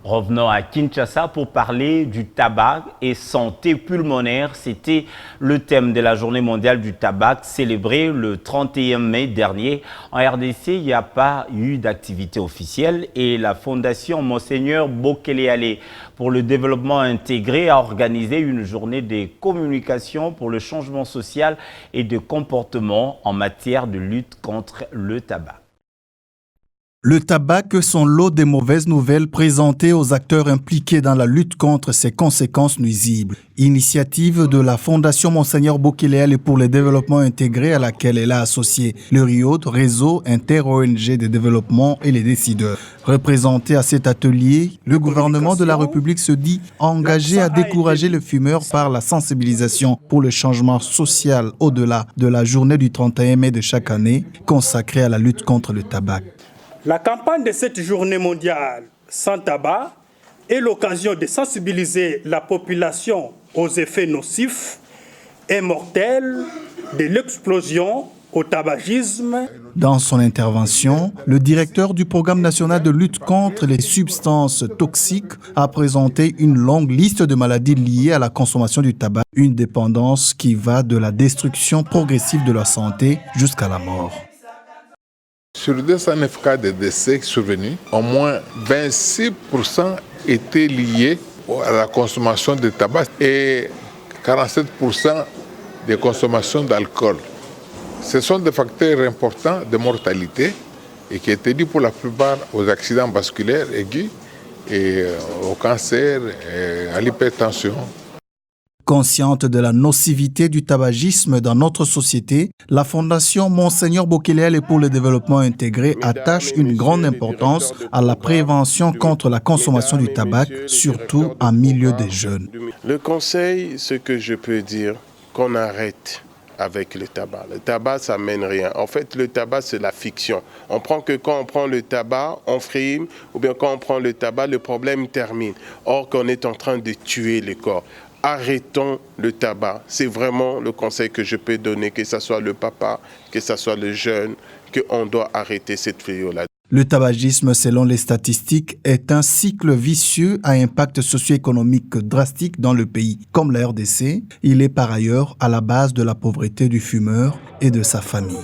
Revenons à Kinshasa pour parler du tabac et santé pulmonaire. C'était le thème de la journée mondiale du tabac célébrée le 31 mai dernier. En RDC, il n'y a pas eu d'activité officielle et la Fondation Monseigneur Bokele pour le développement intégré a organisé une journée de communication pour le changement social et de comportement en matière de lutte contre le tabac. Le tabac sont lot des mauvaises nouvelles présentées aux acteurs impliqués dans la lutte contre ses conséquences nuisibles. Initiative de la Fondation Monseigneur Bokele pour le développement intégré à laquelle elle a associé le RIOD, Réseau Inter-ONG de développement et les décideurs. Représenté à cet atelier, le gouvernement de la République se dit engagé à décourager les fumeurs par la sensibilisation pour le changement social au-delà de la journée du 31 mai de chaque année consacrée à la lutte contre le tabac. La campagne de cette journée mondiale sans tabac est l'occasion de sensibiliser la population aux effets nocifs et mortels de l'explosion au tabagisme. Dans son intervention, le directeur du Programme national de lutte contre les substances toxiques a présenté une longue liste de maladies liées à la consommation du tabac, une dépendance qui va de la destruction progressive de la santé jusqu'à la mort. Sur 209 cas de décès survenus, au moins 26% étaient liés à la consommation de tabac et 47% de consommation d'alcool. Ce sont des facteurs importants de mortalité et qui étaient dus pour la plupart aux accidents vasculaires aigus et au cancer et à l'hypertension. Consciente de la nocivité du tabagisme dans notre société, la Fondation Monseigneur Bokele pour le développement intégré attache une grande importance à la prévention contre la consommation du tabac, surtout en milieu des jeunes. Le conseil, ce que je peux dire, qu'on arrête avec le tabac. Le tabac, ça mène rien. En fait, le tabac, c'est la fiction. On prend que quand on prend le tabac, on frime, ou bien quand on prend le tabac, le problème termine. Or, qu'on est en train de tuer le corps. Arrêtons le tabac. C'est vraiment le conseil que je peux donner, que ce soit le papa, que ce soit le jeune, qu'on doit arrêter cette fléau-là. Le tabagisme, selon les statistiques, est un cycle vicieux à impact socio-économique drastique dans le pays. Comme la RDC, il est par ailleurs à la base de la pauvreté du fumeur et de sa famille.